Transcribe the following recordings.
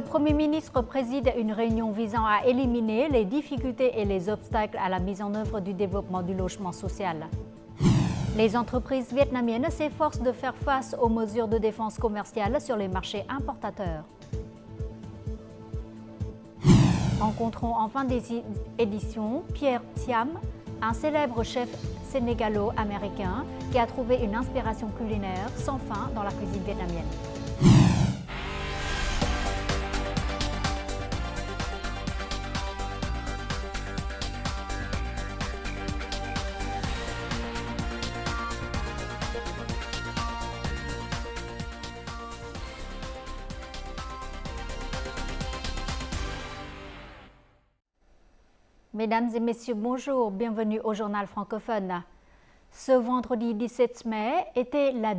Le Premier ministre préside une réunion visant à éliminer les difficultés et les obstacles à la mise en œuvre du développement du logement social. Les entreprises vietnamiennes s'efforcent de faire face aux mesures de défense commerciale sur les marchés importateurs. Rencontrons en fin d'édition Pierre Thiam, un célèbre chef sénégalo-américain qui a trouvé une inspiration culinaire sans fin dans la cuisine vietnamienne. Mesdames et messieurs, bonjour, bienvenue au journal francophone. Ce vendredi 17 mai était la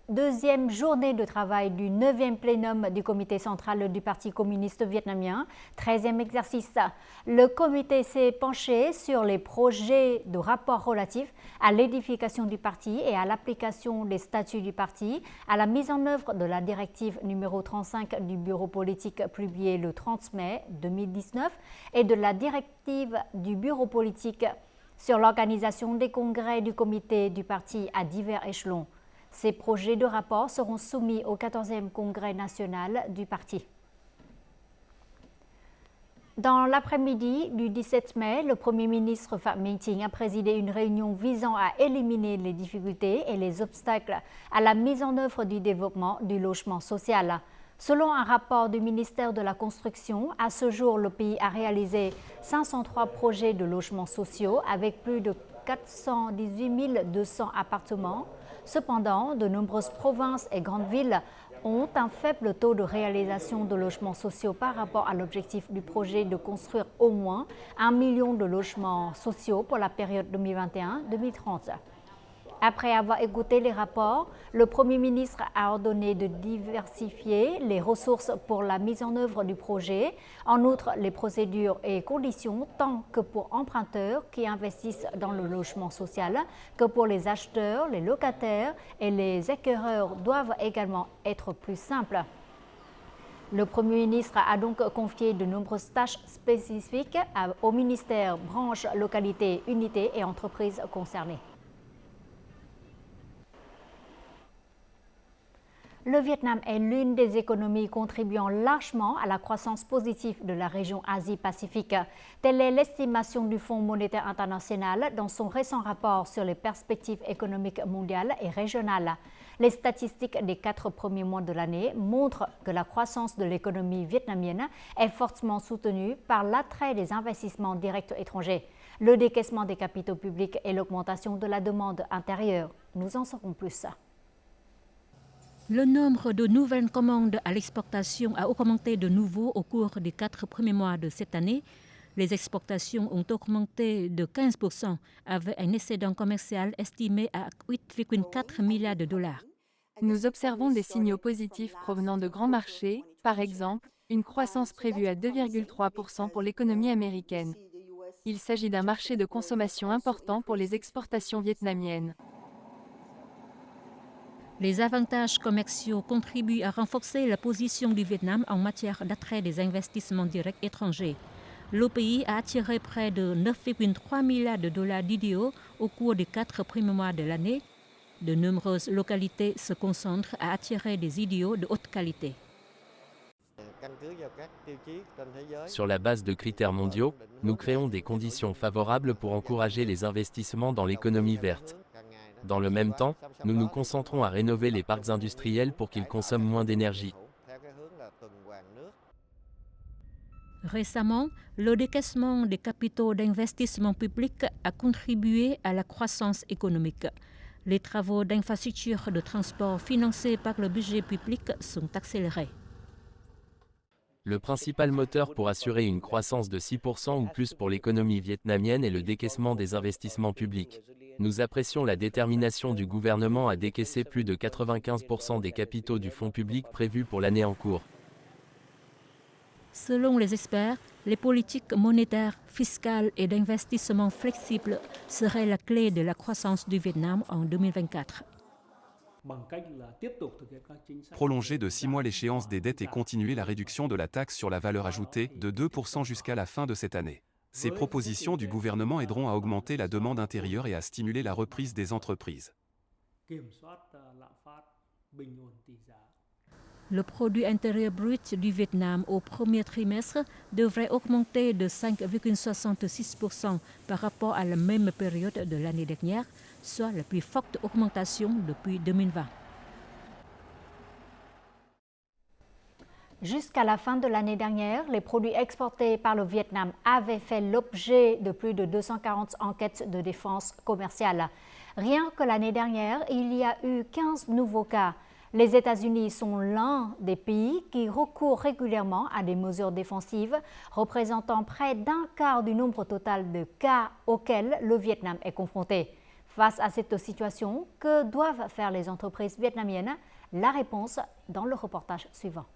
deuxième journée de travail du 9e plénum du comité central du Parti communiste vietnamien, 13e exercice. Le comité s'est penché sur les projets de rapport relatifs à l'édification du parti et à l'application des statuts du parti, à la mise en œuvre de la directive numéro 35 du bureau politique publiée le 30 mai 2019 et de la directive du bureau politique sur l'organisation des congrès du comité du parti à divers échelons. Ces projets de rapport seront soumis au 14e congrès national du parti. Dans l'après-midi du 17 mai, le Premier ministre Phạm Minh Chính a présidé une réunion visant à éliminer les difficultés et les obstacles à la mise en œuvre du développement du logement social. Selon un rapport du ministère de la Construction, à ce jour, le pays a réalisé 503 projets de logements sociaux avec plus de 418 200 appartements. Cependant, de nombreuses provinces et grandes villes ont un faible taux de réalisation de logements sociaux par rapport à l'objectif du projet de construire au moins 1 million de logements sociaux pour la période 2021-2030. Après avoir écouté les rapports, le Premier ministre a ordonné de diversifier les ressources pour la mise en œuvre du projet. En outre, les procédures et conditions, tant que pour emprunteurs qui investissent dans le logement social, que pour les acheteurs, les locataires et les acquéreurs doivent également être plus simples. Le Premier ministre a donc confié de nombreuses tâches spécifiques au ministère, branches, localités, unités et entreprises concernées. Le Vietnam est l'une des économies contribuant largement à la croissance positive de la région Asie-Pacifique. Telle est l'estimation du Fonds monétaire international dans son récent rapport sur les perspectives économiques mondiales et régionales. Les statistiques des 4 premiers mois de l'année montrent que la croissance de l'économie vietnamienne est fortement soutenue par l'attrait des investissements directs étrangers, le décaissement des capitaux publics et l'augmentation de la demande intérieure. Nous en saurons plus. Le nombre de nouvelles commandes à l'exportation a augmenté de nouveau au cours des 4 premiers mois de cette année. Les exportations ont augmenté de 15% avec un excédent commercial estimé à 8,4 milliards de dollars. Nous observons des signaux positifs provenant de grands marchés, par exemple, une croissance prévue à 2,3% pour l'économie américaine. Il s'agit d'un marché de consommation important pour les exportations vietnamiennes. Les avantages commerciaux contribuent à renforcer la position du Vietnam en matière d'attrait des investissements directs étrangers. Le pays a attiré près de 9,3 milliards de dollars d'IDO au cours des 4 premiers mois de l'année. De nombreuses localités se concentrent à attirer des IDO de haute qualité. Sur la base de critères mondiaux, nous créons des conditions favorables pour encourager les investissements dans l'économie verte. Dans le même temps, nous nous concentrons à rénover les parcs industriels pour qu'ils consomment moins d'énergie. Récemment, le décaissement des capitaux d'investissement public a contribué à la croissance économique. Les travaux d'infrastructures de transport financés par le budget public sont accélérés. Le principal moteur pour assurer une croissance de 6% ou plus pour l'économie vietnamienne est le décaissement des investissements publics. Nous apprécions la détermination du gouvernement à décaisser plus de 95% des capitaux du fonds public prévus pour l'année en cours. Selon les experts, les politiques monétaires, fiscales et d'investissement flexibles seraient la clé de la croissance du Vietnam en 2024. Prolonger de 6 mois l'échéance des dettes et continuer la réduction de la taxe sur la valeur ajoutée de 2% jusqu'à la fin de cette année. Ces propositions du gouvernement aideront à augmenter la demande intérieure et à stimuler la reprise des entreprises. Le produit intérieur brut du Vietnam au premier trimestre devrait augmenter de 5,66% par rapport à la même période de l'année dernière, soit la plus forte augmentation depuis 2020. Jusqu'à la fin de l'année dernière, les produits exportés par le Vietnam avaient fait l'objet de plus de 240 enquêtes de défense commerciale. Rien que l'année dernière, il y a eu 15 nouveaux cas. Les États-Unis sont l'un des pays qui recourent régulièrement à des mesures défensives, représentant près d'un quart du nombre total de cas auxquels le Vietnam est confronté. Face à cette situation, que doivent faire les entreprises vietnamiennes? La réponse dans le reportage suivant.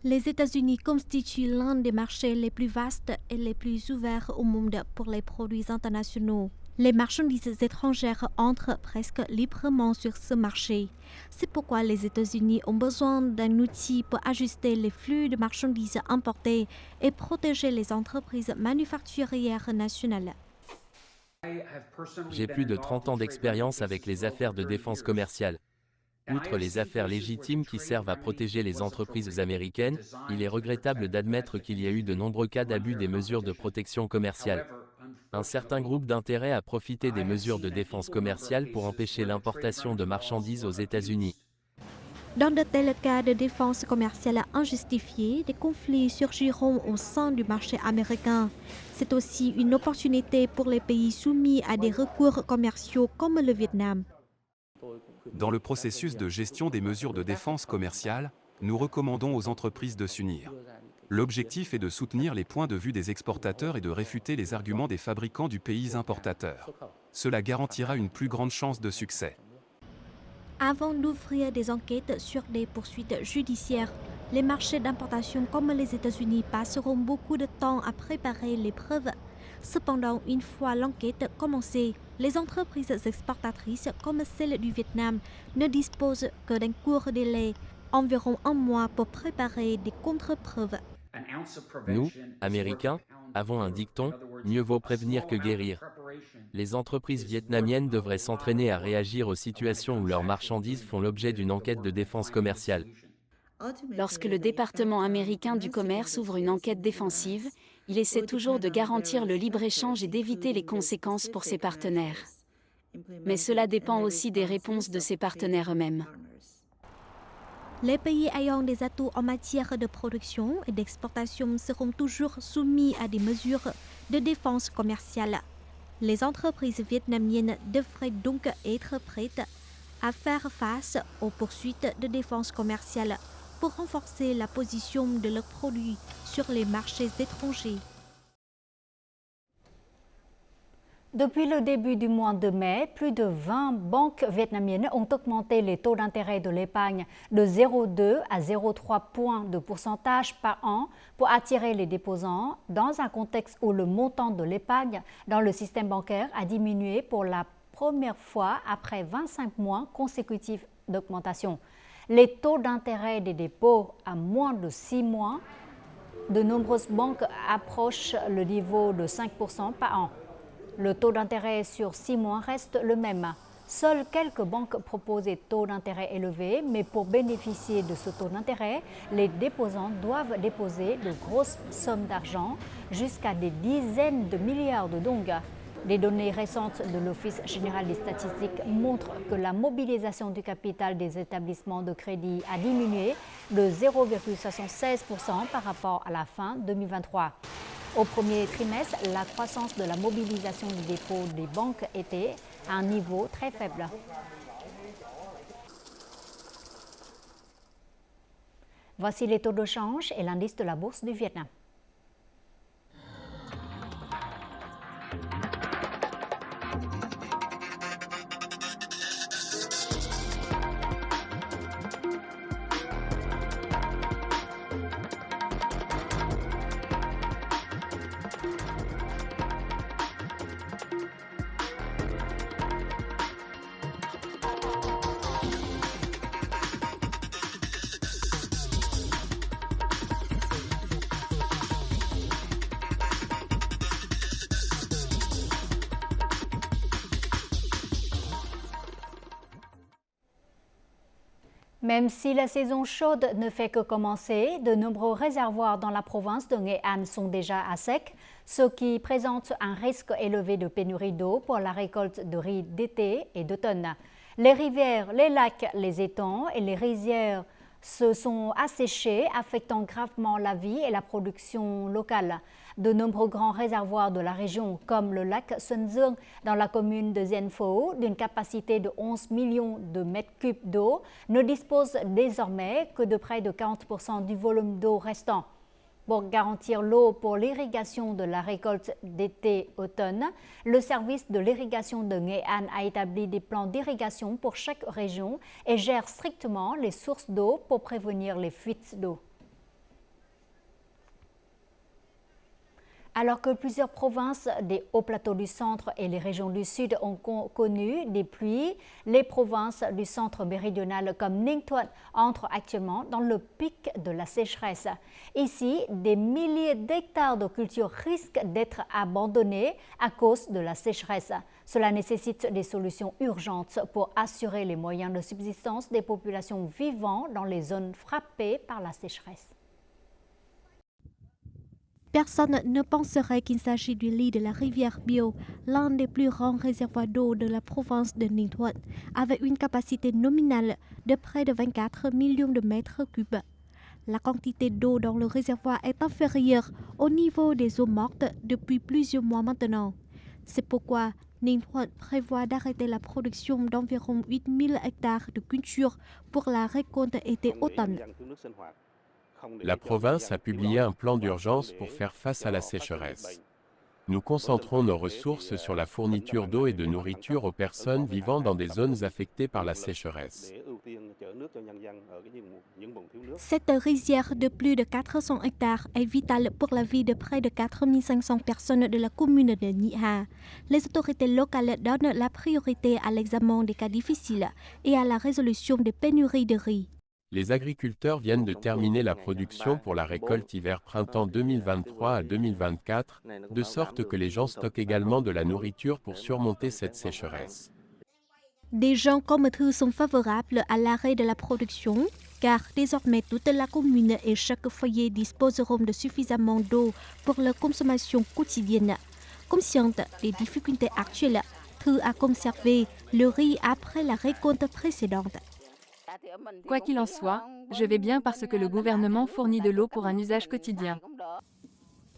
Les États-Unis constituent l'un des marchés les plus vastes et les plus ouverts au monde pour les produits internationaux. Les marchandises étrangères entrent presque librement sur ce marché. C'est pourquoi les États-Unis ont besoin d'un outil pour ajuster les flux de marchandises importées et protéger les entreprises manufacturières nationales. J'ai plus de 30 ans d'expérience avec les affaires de défense commerciale. Outre les affaires légitimes qui servent à protéger les entreprises américaines, il est regrettable d'admettre qu'il y a eu de nombreux cas d'abus des mesures de protection commerciale. Un certain groupe d'intérêts a profité des mesures de défense commerciale pour empêcher l'importation de marchandises aux États-Unis. Dans de tels cas de défense commerciale injustifiée, des conflits surgiront au sein du marché américain. C'est aussi une opportunité pour les pays soumis à des recours commerciaux comme le Vietnam. Dans le processus de gestion des mesures de défense commerciale, nous recommandons aux entreprises de s'unir. L'objectif est de soutenir les points de vue des exportateurs et de réfuter les arguments des fabricants du pays importateur. Cela garantira une plus grande chance de succès. Avant d'ouvrir des enquêtes sur des poursuites judiciaires, les marchés d'importation comme les États-Unis passeront beaucoup de temps à préparer les preuves. Cependant, une fois l'enquête commencée, les entreprises exportatrices comme celle du Vietnam ne disposent que d'un court délai, environ un mois pour préparer des contre-preuves. Nous, Américains, avons un dicton, mieux vaut prévenir que guérir. Les entreprises vietnamiennes devraient s'entraîner à réagir aux situations où leurs marchandises font l'objet d'une enquête de défense commerciale. Lorsque le département américain du commerce ouvre une enquête défensive, il essaie toujours de garantir le libre-échange et d'éviter les conséquences pour ses partenaires. Mais cela dépend aussi des réponses de ses partenaires eux-mêmes. Les pays ayant des atouts en matière de production et d'exportation seront toujours soumis à des mesures de défense commerciale. Les entreprises vietnamiennes devraient donc être prêtes à faire face aux poursuites de défense commerciale pour renforcer la position de leurs produits sur les marchés étrangers. Depuis le début du mois de mai, plus de 20 banques vietnamiennes ont augmenté les taux d'intérêt de l'épargne de 0,2 à 0,3 points de pourcentage par an pour attirer les déposants dans un contexte où le montant de l'épargne dans le système bancaire a diminué pour la première fois après 25 mois consécutifs d'augmentation. Les taux d'intérêt des dépôts à moins de 6 mois, de nombreuses banques approchent le niveau de 5% par an. Le taux d'intérêt sur 6 mois reste le même. Seules quelques banques proposent des taux d'intérêt élevés, mais pour bénéficier de ce taux d'intérêt, les déposants doivent déposer de grosses sommes d'argent, jusqu'à des dizaines de milliards de dong. Les données récentes de l'Office général des statistiques montrent que la mobilisation du capital des établissements de crédit a diminué de 0,76% par rapport à la fin 2023. Au premier trimestre, la croissance de la mobilisation du dépôt des banques était à un niveau très faible. Voici les taux de change et l'indice de la bourse du Vietnam. Même si la saison chaude ne fait que commencer, de nombreux réservoirs dans la province de Nghệ An sont déjà à sec, ce qui présente un risque élevé de pénurie d'eau pour la récolte de riz d'été et d'automne. Les rivières, les lacs, les étangs et les rizières se sont asséchés, affectant gravement la vie et la production locale. De nombreux grands réservoirs de la région, comme le lac Xuân Dương dans la commune de Dien Phu, d'une capacité de 11 millions de mètres cubes d'eau, ne disposent désormais que de près de 40% du volume d'eau restant. Pour garantir l'eau pour l'irrigation de la récolte d'été-automne, le service de l'irrigation de Nghệ An a établi des plans d'irrigation pour chaque région et gère strictement les sources d'eau pour prévenir les fuites d'eau. Alors que plusieurs provinces des hauts plateaux du centre et les régions du sud ont connu des pluies, les provinces du centre méridional comme Ninh Thuận entrent actuellement dans le pic de la sécheresse. Ici, des milliers d'hectares de culture risquent d'être abandonnés à cause de la sécheresse. Cela nécessite des solutions urgentes pour assurer les moyens de subsistance des populations vivant dans les zones frappées par la sécheresse. Personne ne penserait qu'il s'agit du lit de la rivière Bio, l'un des plus grands réservoirs d'eau de la province de Ninh Thuận, avec une capacité nominale de près de 24 millions de mètres cubes. La quantité d'eau dans le réservoir est inférieure au niveau des eaux mortes depuis plusieurs mois maintenant. C'est pourquoi Ninh Thuận prévoit d'arrêter la production d'environ 8000 hectares de culture pour la récolte été-automne. La province a publié un plan d'urgence pour faire face à la sécheresse. Nous concentrons nos ressources sur la fourniture d'eau et de nourriture aux personnes vivant dans des zones affectées par la sécheresse. Cette rizière de plus de 400 hectares est vitale pour la vie de près de 4500 personnes de la commune de Nhị Hà. Les autorités locales donnent la priorité à l'examen des cas difficiles et à la résolution des pénuries de riz. Les agriculteurs viennent de terminer la production pour la récolte hiver-printemps 2023 à 2024, de sorte que les gens stockent également de la nourriture pour surmonter cette sécheresse. Des gens comme eux sont favorables à l'arrêt de la production, car désormais toute la commune et chaque foyer disposeront de suffisamment d'eau pour leur consommation quotidienne. Consciente des difficultés actuelles, Thư a conservé le riz après la récolte précédente. Quoi qu'il en soit, je vais bien parce que le gouvernement fournit de l'eau pour un usage quotidien.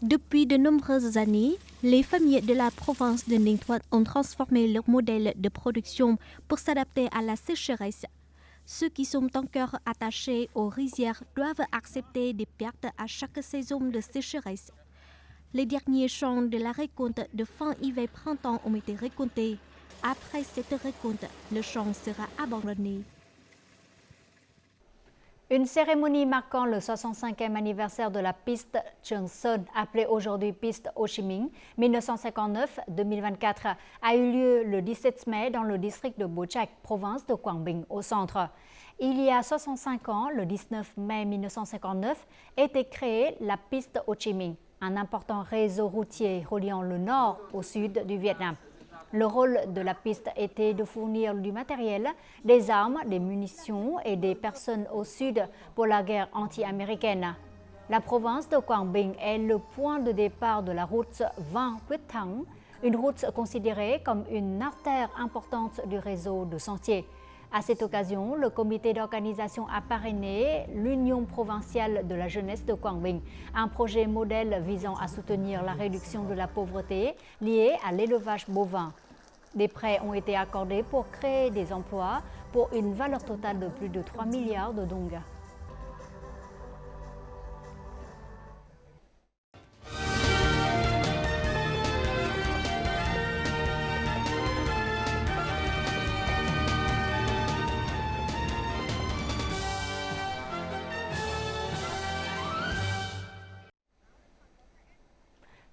Depuis de nombreuses années, les familles de la province de Ninh Thuận ont transformé leur modèle de production pour s'adapter à la sécheresse. Ceux qui sont encore attachés aux rizières doivent accepter des pertes à chaque saison de sécheresse. Les derniers champs de la récolte de fin hiver-printemps ont été récoltés. Après cette récolte, le champ sera abandonné. Une cérémonie marquant le 65e anniversaire de la piste Trường Sơn, appelée aujourd'hui piste Ho Chi Minh 1959-2024, a eu lieu le 17 mai dans le district de Bố Trạch, province de Quảng Bình, au centre. Il y a 65 ans, le 19 mai 1959, était créée la piste Ho Chi Minh, un important réseau routier reliant le nord au sud du Vietnam. Le rôle de la piste était de fournir du matériel, des armes, des munitions et des personnes au sud pour la guerre anti-américaine. La province de Quảng Bình est le point de départ de la route 20 Quyết Thắng, une route considérée comme une artère importante du réseau de sentiers. À cette occasion, le comité d'organisation a parrainé l'Union provinciale de la jeunesse de Quảng Bình, un projet modèle visant à soutenir la réduction de la pauvreté liée à l'élevage bovin. Des prêts ont été accordés pour créer des emplois pour une valeur totale de plus de 3 milliards de dong.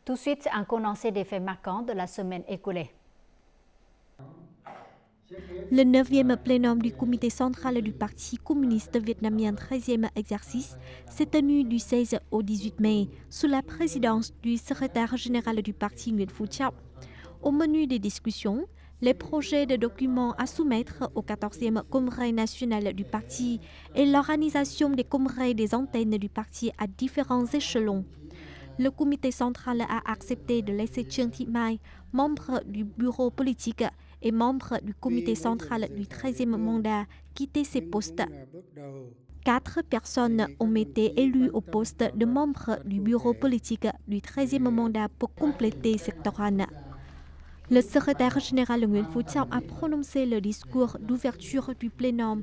Tout de suite, un condensé des faits marquants de la semaine écoulée. Le 9e plénum du comité central du Parti communiste vietnamien 13e exercice s'est tenu du 16 au 18 mai sous la présidence du secrétaire général du parti Nguyễn Phú Trọng. Au menu des discussions, les projets de documents à soumettre au 14e congrès national du parti et l'organisation des congrès des antennes du parti à différents échelons. Le comité central a accepté de laisser Trương Thị Mai, membre du bureau politique et membre du comité central du 13e mandat, quitter ses postes. 4 personnes ont été élues au poste de membre du bureau politique du 13e mandat pour compléter cette rang. Le secrétaire général Nguyễn Phú Trọng a prononcé le discours d'ouverture du plénum,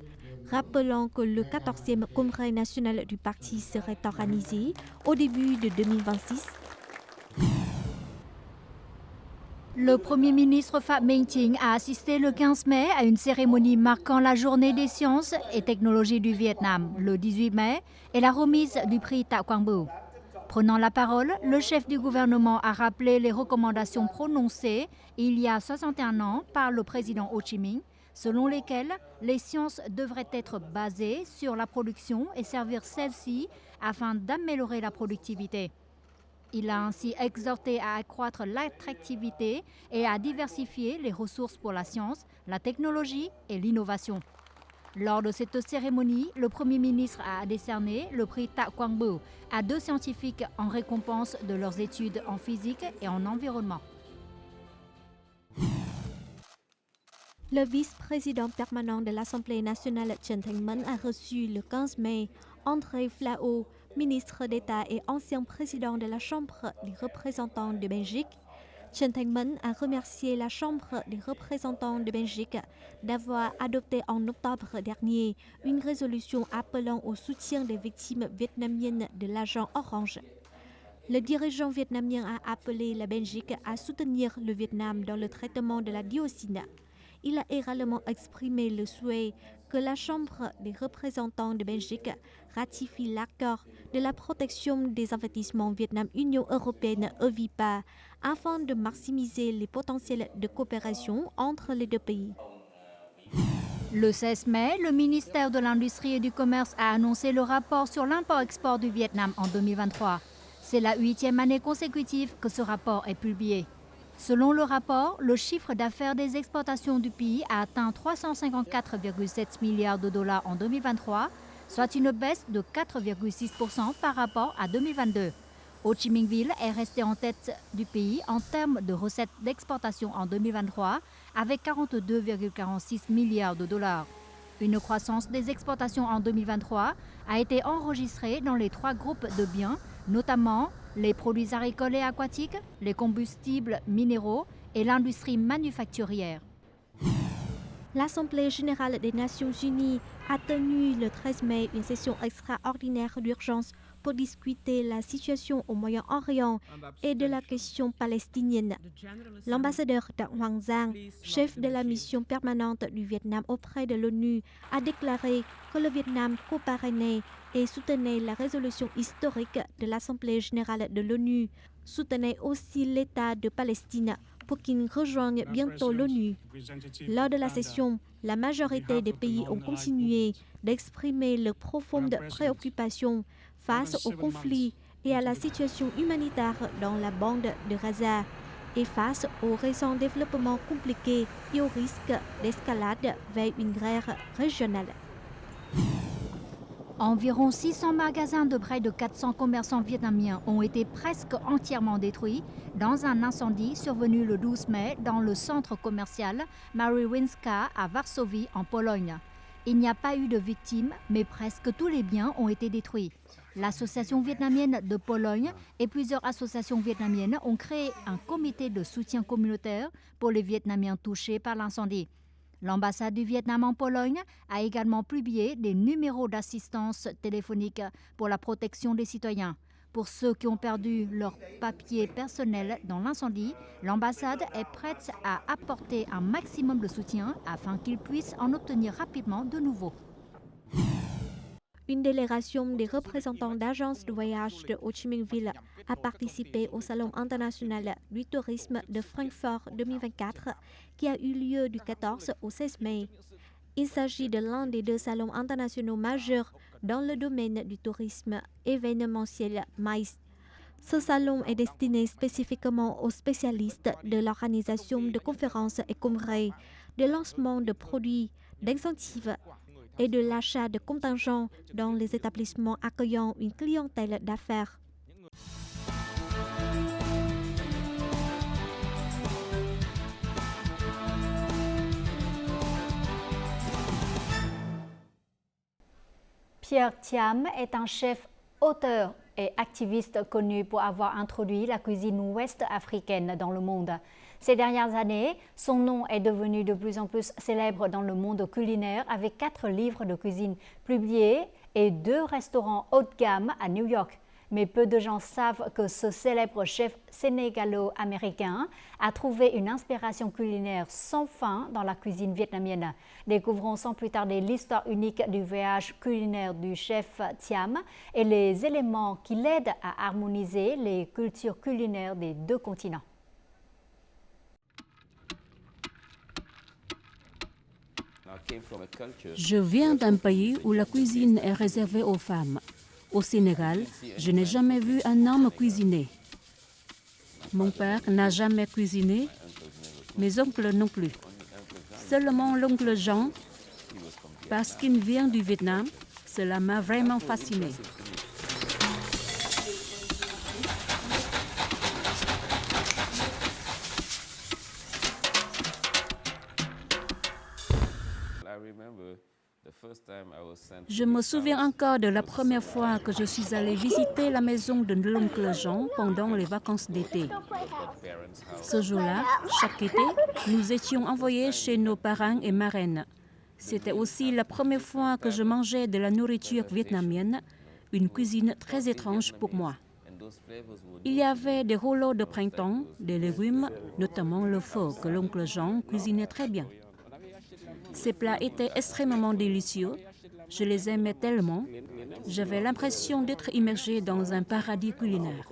rappelant que le 14e congrès national du parti serait organisé au début de 2026. Le Premier ministre Phạm Minh Chính a assisté le 15 mai à une cérémonie marquant la journée des sciences et technologies du Vietnam, le 18 mai, et la remise du prix Tạ Quang Bửu. Prenant la parole, le chef du gouvernement a rappelé les recommandations prononcées il y a 61 ans par le président Ho Chi Minh, selon lesquelles les sciences devraient être basées sur la production et servir celle-ci afin d'améliorer la productivité. Il a ainsi exhorté à accroître l'attractivité et à diversifier les ressources pour la science, la technologie et l'innovation. Lors de cette cérémonie, le Premier ministre a décerné le prix Tạ Quang Bửu à 2 scientifiques en récompense de leurs études en physique et en environnement. Le vice-président permanent de l'Assemblée nationale Trần Thanh Mẫn a reçu le 15 mai André Flau, ministre d'État et ancien président de la Chambre des représentants de Belgique. Trần Thanh Mẫn a remercié la Chambre des représentants de Belgique d'avoir adopté en octobre dernier une résolution appelant au soutien des victimes vietnamiennes de l'agent Orange. Le dirigeant vietnamien a appelé la Belgique à soutenir le Vietnam dans le traitement de la dioxine. Il a également exprimé le souhait que la Chambre des représentants de Belgique ratifie l'accord de la protection des investissements Vietnam-Union européenne EVIPA afin de maximiser les potentiels de coopération entre les deux pays. Le 16 mai, le ministère de l'Industrie et du Commerce a annoncé le rapport sur l'import-export du Vietnam en 2023. C'est la 8e année consécutive que ce rapport est publié. Selon le rapport, le chiffre d'affaires des exportations du pays a atteint 354,7 milliards de dollars en 2023, soit une baisse de 4,6% par rapport à 2022. Ho Chi Minh Ville est resté en tête du pays en termes de recettes d'exportation en 2023 avec 42,46 milliards de dollars. Une croissance des exportations en 2023 a été enregistrée dans les 3 groupes de biens, notamment les produits agricoles et aquatiques, les combustibles minéraux et l'industrie manufacturière. L'Assemblée générale des Nations unies a tenu le 13 mai une session extraordinaire d'urgence pour discuter la situation au Moyen-Orient et de la question palestinienne. L'ambassadeur Đặng Hoàng Giang, chef de la mission permanente du Vietnam auprès de l'ONU, a déclaré que le Vietnam co-parrainait et soutenait la résolution historique de l'Assemblée générale de l'ONU, soutenait aussi l'État de Palestine pour qu'il rejoigne bientôt l'ONU. Lors de la session, la majorité des pays ont continué d'exprimer leurs profondes préoccupations face au conflit et à la situation humanitaire dans la bande de Gaza et face aux récents développements compliqués et au risque d'escalade vers une guerre régionale. Environ 600 magasins de près de 400 commerçants vietnamiens ont été presque entièrement détruits dans un incendie survenu le 12 mai dans le centre commercial Marywinska à Varsovie en Pologne. Il n'y a pas eu de victimes, mais presque tous les biens ont été détruits. L'Association vietnamienne de Pologne et plusieurs associations vietnamiennes ont créé un comité de soutien communautaire pour les Vietnamiens touchés par l'incendie. L'ambassade du Vietnam en Pologne a également publié des numéros d'assistance téléphonique pour la protection des citoyens. Pour ceux qui ont perdu leurs papiers personnels dans l'incendie, l'ambassade est prête à apporter un maximum de soutien afin qu'ils puissent en obtenir rapidement de nouveau. Une délégation des représentants d'agences de voyage de Ho Chi Minh Ville a participé au Salon international du tourisme de Francfort 2024 qui a eu lieu du 14 au 16 mai. Il s'agit de l'un des 2 salons internationaux majeurs dans le domaine du tourisme événementiel MICE. Ce salon est destiné spécifiquement aux spécialistes de l'organisation de conférences et congrès, de lancement de produits, d'incentives et de l'achat de contingents dans les établissements accueillant une clientèle d'affaires. Pierre Thiam est un chef, auteur et activiste connu pour avoir introduit la cuisine ouest-africaine dans le monde. Ces dernières années, son nom est devenu de plus en plus célèbre dans le monde culinaire avec 4 livres de cuisine publiés et 2 restaurants haut de gamme à New York. Mais peu de gens savent que ce célèbre chef sénégalo-américain a trouvé une inspiration culinaire sans fin dans la cuisine vietnamienne. Découvrons sans plus tarder l'histoire unique du voyage culinaire du chef Thiam et les éléments qui l'aident à harmoniser les cultures culinaires des 2 continents. Je viens d'un pays où la cuisine est réservée aux femmes. Au Sénégal, je n'ai jamais vu un homme cuisiner. Mon père n'a jamais cuisiné, mes oncles non plus. Seulement l'oncle Jean, parce qu'il vient du Vietnam, cela m'a vraiment fasciné. Je me souviens encore de la première fois que je suis allée visiter la maison de l'oncle Jean pendant les vacances d'été. Ce jour-là, chaque été, nous étions envoyés chez nos parents et marraines. C'était aussi la première fois que je mangeais de la nourriture vietnamienne, une cuisine très étrange pour moi. Il y avait des rouleaux de printemps, des légumes, notamment le pho que l'oncle Jean cuisinait très bien. Ces plats étaient extrêmement délicieux. Je les aimais tellement. J'avais l'impression d'être immergée dans un paradis culinaire.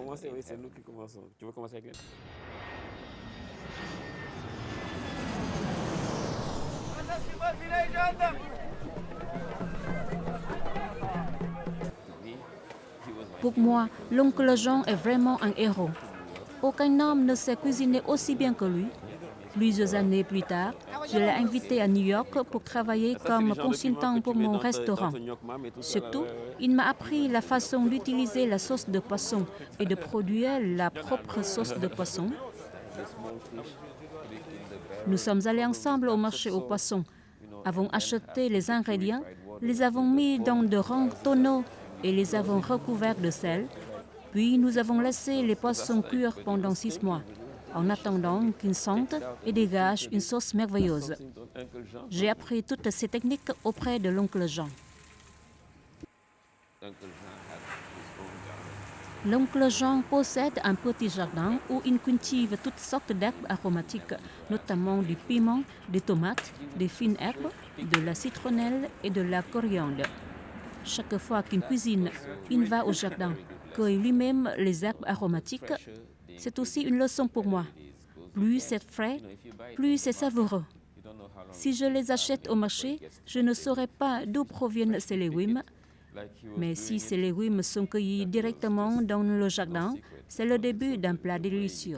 Pour moi, l'oncle Jean est vraiment un héros. Aucun homme ne sait cuisiner aussi bien que lui. Plusieurs années plus tard, je l'ai invité à New York pour travailler comme consultant pour mon restaurant. Surtout, il m'a appris la façon d'utiliser la sauce de poisson et de produire la propre sauce de poisson. Nous sommes allés ensemble au marché aux poissons, avons acheté les ingrédients, les avons mis dans de grands tonneaux et les avons recouverts de sel. Puis nous avons laissé les poissons cuire pendant 6 mois. En attendant qu'ils sentent et dégagent une sauce merveilleuse. J'ai appris toutes ces techniques auprès de l'oncle Jean. L'oncle Jean possède un petit jardin où il cultive toutes sortes d'herbes aromatiques, notamment du piment, des tomates, des fines herbes, de la citronnelle et de la coriandre. Chaque fois qu'il cuisine, il va au jardin, cueille lui-même les herbes aromatiques. C'est aussi une leçon pour moi. Plus c'est frais, plus c'est savoureux. Si je les achète au marché, je ne saurais pas d'où proviennent ces légumes. Mais si ces légumes sont cueillis directement dans le jardin, c'est le début d'un plat délicieux.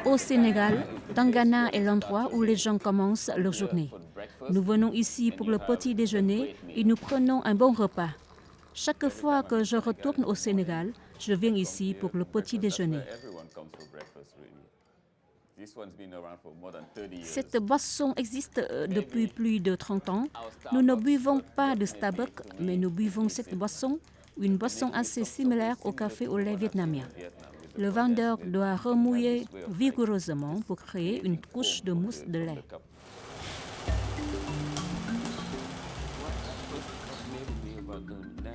Au Sénégal, Tangana est l'endroit où les gens commencent leur journée. Nous venons ici pour le petit déjeuner et nous prenons un bon repas. Chaque fois que je retourne au Sénégal, je viens ici pour le petit déjeuner. Cette boisson existe depuis plus de 30 ans. Nous ne buvons pas de Starbucks, mais nous buvons cette boisson, une boisson assez similaire au café au lait vietnamien. Le vendeur doit remouiller vigoureusement pour créer une couche de mousse de lait.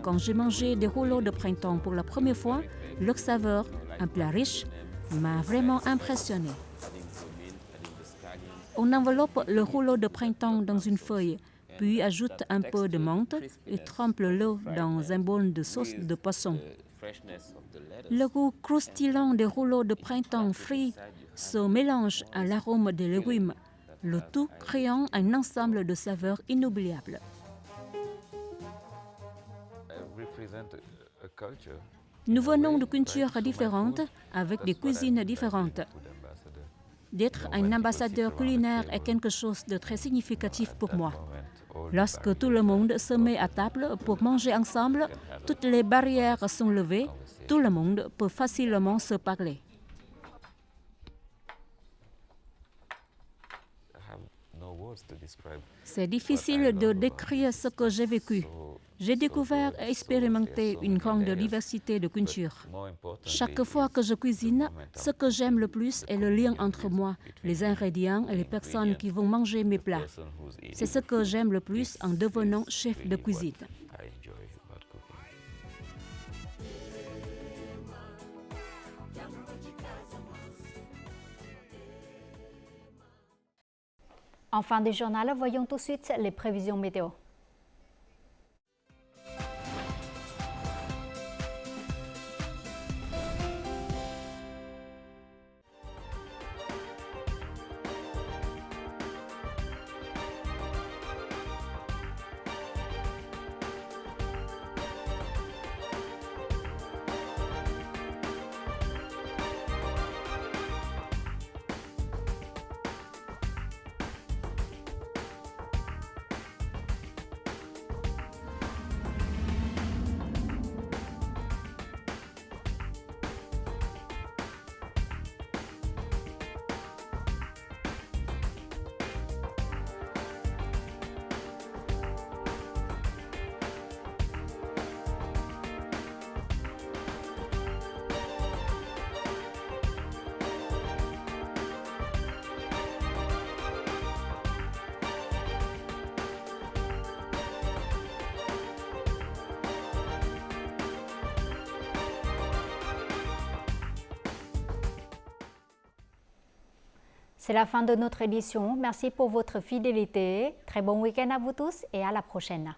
Quand j'ai mangé des rouleaux de printemps pour la première fois, leur saveur, un plat riche, m'a vraiment impressionné. On enveloppe le rouleau de printemps dans une feuille, puis ajoute un peu de menthe et trempe l'eau dans un bol de sauce de poisson. Le goût croustillant des rouleaux de printemps frits se mélangent à l'arôme des légumes, le tout créant un ensemble de saveurs inoubliables. Nous venons de cultures différentes, avec des cuisines différentes. D'être un ambassadeur culinaire est quelque chose de très significatif pour moi. Lorsque tout le monde se met à table pour manger ensemble, toutes les barrières sont levées, tout le monde peut facilement se parler. C'est difficile de décrire ce que j'ai vécu. J'ai découvert et expérimenté une grande diversité de cultures. Chaque fois que je cuisine, ce que j'aime le plus est le lien entre moi, les ingrédients et les personnes qui vont manger mes plats. C'est ce que j'aime le plus en devenant chef de cuisine. En fin de journal, voyons tout de suite les prévisions météo. C'est la fin de notre édition. Merci pour votre fidélité. Très bon week-end à vous tous et à la prochaine.